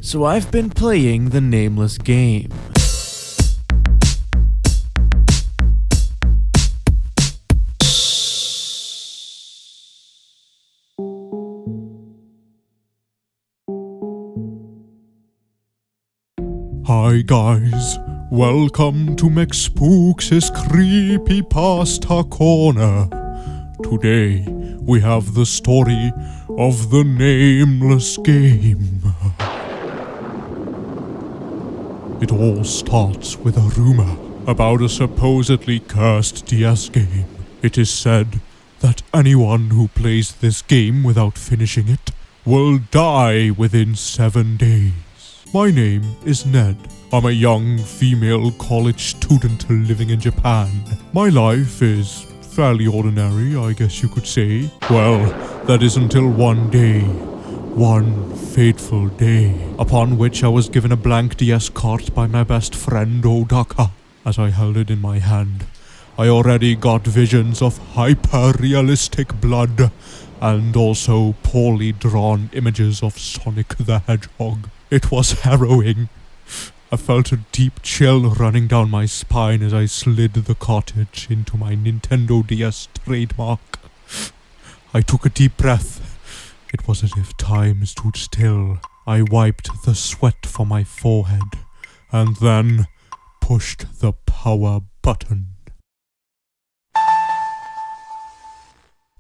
so I've been playing the Nameless game. Hi guys, welcome to McSpooks' Creepypasta Corner. Today we have the story of the Nameless game. It all starts with a rumor about a supposedly cursed DS game. It is said that anyone who plays this game without finishing it will die within 7 days. My name is Ned. I'm a young female college student living in Japan. My life is fairly ordinary, I guess you could say. Well, that is until one day. One fateful day, upon which I was given a blank DS cart by my best friend Odaka. As I held it in my hand, I already got visions of hyper-realistic blood, and also poorly drawn images of Sonic the Hedgehog. It was harrowing. I felt a deep chill running down my spine as I slid the cartridge into my Nintendo DS trademark. I took a deep breath. It was as if time stood still. I wiped the sweat from my forehead and then pushed the power button.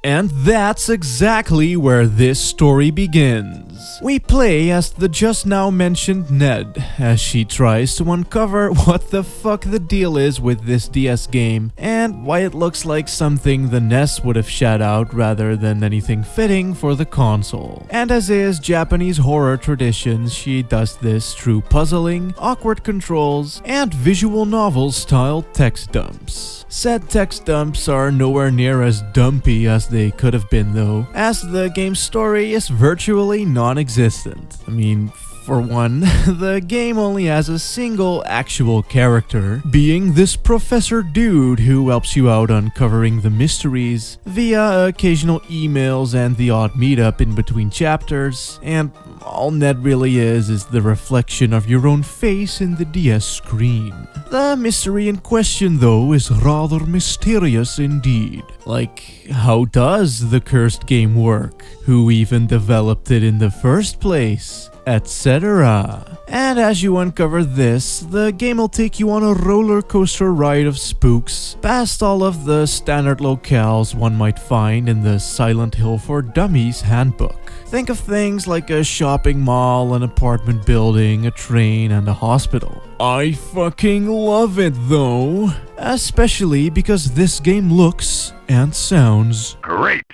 And that's exactly where this story begins. We play as the just now mentioned Ned, as she tries to uncover what the fuck the deal is with this DS game, and why it looks like something the NES would have shat out rather than anything fitting for the console. And as is Japanese horror tradition, she does this through puzzling, awkward controls, and visual novel style text dumps. Said text dumps are nowhere near as dumpy as they could have been though, as the game's story is virtually non-existent. I mean, for one, the game only has a single actual character, being this professor dude who helps you out uncovering the mysteries via occasional emails and the odd meetup in between chapters, and all Ned really is the reflection of your own face in the DS screen. The mystery in question though is rather mysterious indeed. Like, how does the cursed game work? Who even developed it in the first place? Etc. And as you uncover this, the game will take you on a roller coaster ride of spooks, past all of the standard locales one might find in the Silent Hill for Dummies handbook. Think of things like a shopping mall, an apartment building, a train, and a hospital. I fucking love it though, especially because this game looks and sounds great.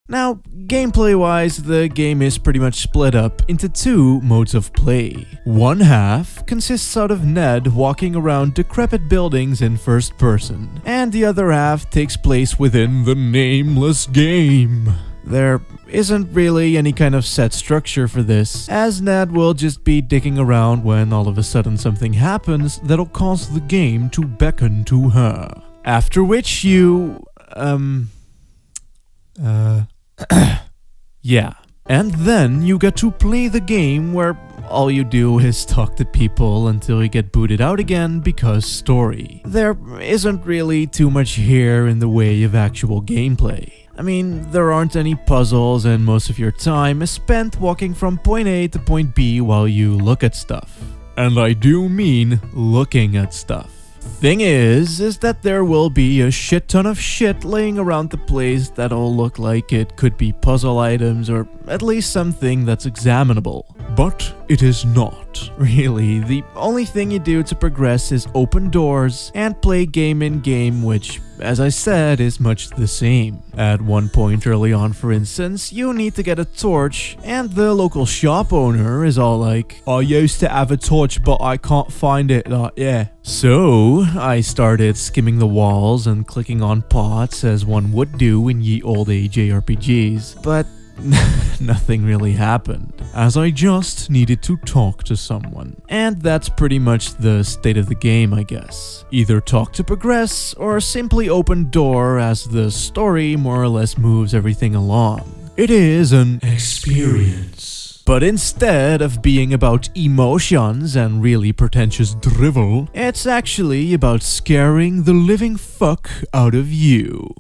Now, gameplay-wise, the game is pretty much split up into two modes of play. One half consists out of Ned walking around decrepit buildings in first person, and the other half takes place within the Nameless game. There isn't really any kind of set structure for this, as Ned will just be dicking around when all of a sudden something happens that'll cause the game to beckon to her. After which you, yeah. And then you get to play the game where all you do is talk to people until you get booted out again because story. There isn't really too much here in the way of actual gameplay. I mean, there aren't any puzzles and most of your time is spent walking from point A to point B while you look at stuff. And I do mean looking at stuff. Thing is that there will be a shit ton of shit laying around the place that'll look like it could be puzzle items or at least something that's examinable. But it is not. Really, the only thing you do to progress is open doors and play game in game, which, as I said, is much the same. At one point early on, for instance, you need to get a torch, and the local shop owner is all like, I used to have a torch, but I can't find it, yeah. So, I started skimming the walls and clicking on pots as one would do in ye old age JRPGs, but nothing really happened, as I just needed to talk to someone. And that's pretty much the state of the game, I guess. Either talk to progress, or simply open door as the story more or less moves everything along. It is an experience. But instead of being about emotions and really pretentious drivel, it's actually about scaring the living fuck out of you.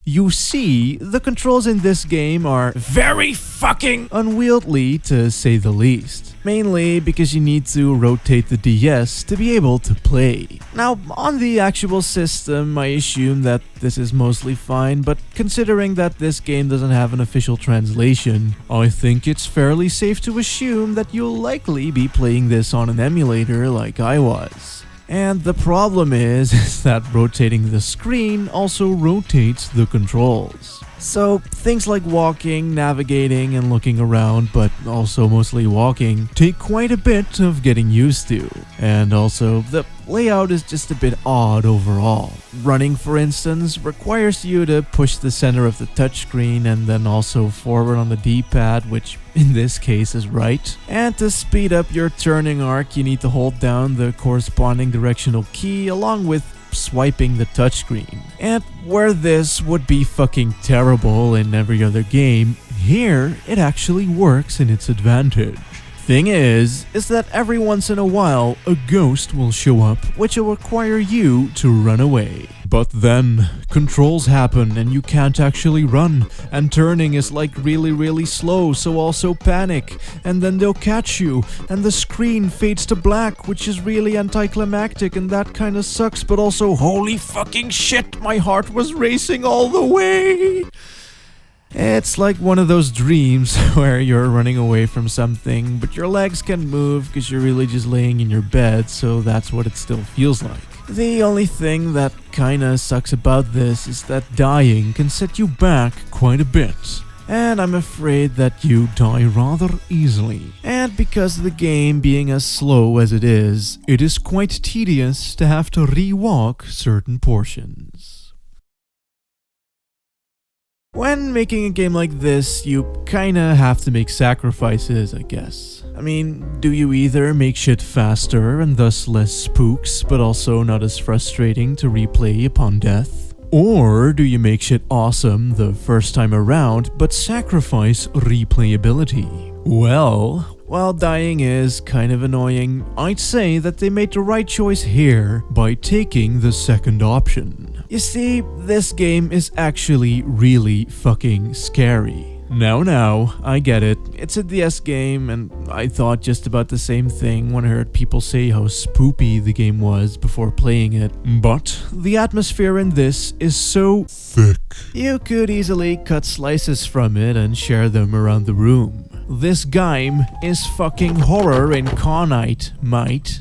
You see, the controls in this game are very fucking unwieldy to say the least. Mainly because you need to rotate the DS to be able to play. Now, on the actual system, I assume that this is mostly fine, but considering that this game doesn't have an official translation, I think it's fairly safe to assume that you'll likely be playing this on an emulator like I was. And the problem is that rotating the screen also rotates the controls. So things like walking, navigating, and looking around, but also mostly walking, take quite a bit of getting used to. And also, the layout is just a bit odd overall. Running, for instance, requires you to push the center of the touchscreen and then also forward on the D-pad, which in this case is right. And to speed up your turning arc, you need to hold down the corresponding directional key along with swiping the touchscreen. And where this would be fucking terrible in every other game, here it actually works in its advantage. Thing is that every once in a while a ghost will show up which will require you to run away. But then controls happen and you can't actually run, and turning is like really slow, so also panic, and then they'll catch you and the screen fades to black, which is really anticlimactic, and that kinda sucks, but also holy fucking shit, my heart was racing all the way. It's like one of those dreams where you're running away from something, but your legs can't move because you're really just laying in your bed, so that's what it still feels like. The only thing that kinda sucks about this is that dying can set you back quite a bit. And I'm afraid that you die rather easily. And because the game being as slow as it is quite tedious to have to re-walk certain portions. When making a game like this, you kinda have to make sacrifices, I guess. I mean, do you either make shit faster and thus less spooks, but also not as frustrating to replay upon death? Or do you make shit awesome the first time around, but sacrifice replayability? Well, while dying is kind of annoying, I'd say that they made the right choice here by taking the second option. You see, this game is actually really fucking scary. Now, I get it. It's a DS game, and I thought just about the same thing when I heard people say how spoopy the game was before playing it. But the atmosphere in this is so thick. You could easily cut slices from it and share them around the room. This game is fucking horror incarnate, mate.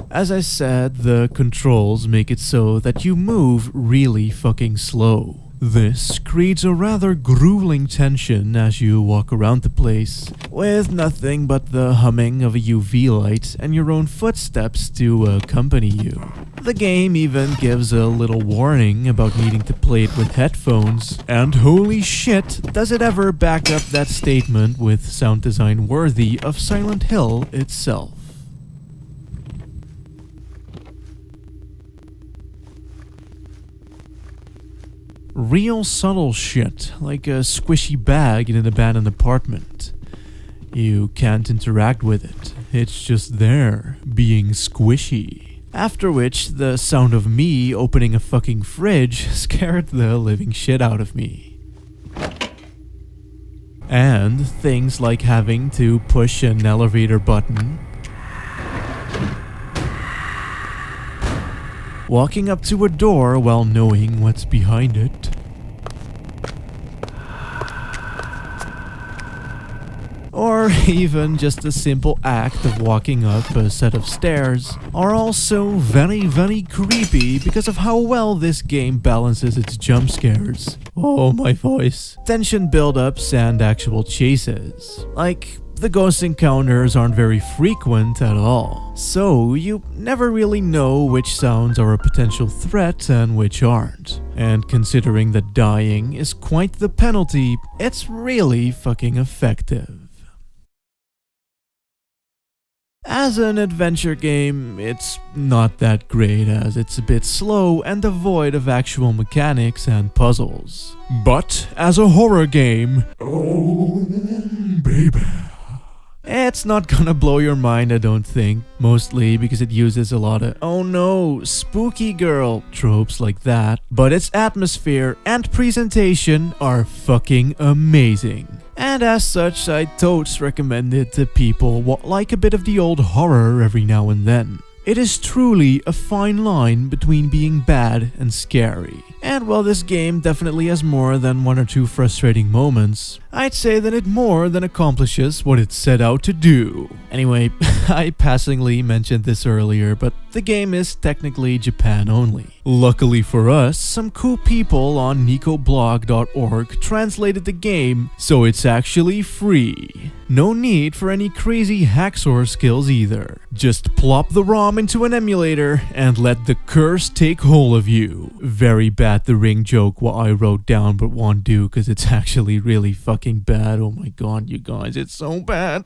As I said, the controls make it so that you move really fucking slow. This creates a rather grueling tension as you walk around the place, with nothing but the humming of a UV light and your own footsteps to accompany you. The game even gives a little warning about needing to play it with headphones, and holy shit, does it ever back up that statement with sound design worthy of Silent Hill itself. Real subtle shit, like a squishy bag in an abandoned apartment. You can't interact with it, it's just there, being squishy. After which, the sound of me opening a fucking fridge scared the living shit out of me. And things like having to push an elevator button, walking up to a door while knowing what's behind it, or even just the simple act of walking up a set of stairs are also very creepy because of how well this game balances its jump scares. Oh, my voice. Tension buildups and actual chases. Like, the ghost encounters aren't very frequent at all, so you never really know which sounds are a potential threat and which aren't. And considering that dying is quite the penalty, it's really fucking effective. As an adventure game, it's not that great as it's a bit slow and devoid of actual mechanics and puzzles. But as a horror game, oh baby. It's not gonna blow your mind, I don't think, mostly because it uses a lot of "oh no, spooky girl" tropes like that, but its atmosphere and presentation are fucking amazing. And as such, I totes recommend it to people what like a bit of the old horror every now and then. It is truly a fine line between being bad and scary. And while this game definitely has more than one or two frustrating moments, I'd say that it more than accomplishes what it set out to do. Anyway, I passingly mentioned this earlier, but the game is technically Japan only. Luckily for us, some cool people on nicoblog.org translated the game, so it's actually free. No need for any crazy hacksaw skills either. Just plop the ROM into an emulator and let the curse take hold of you. Very bad The Ring joke what I wrote down but won't do because it's actually really fucking bad. Oh my god, you guys, it's so bad.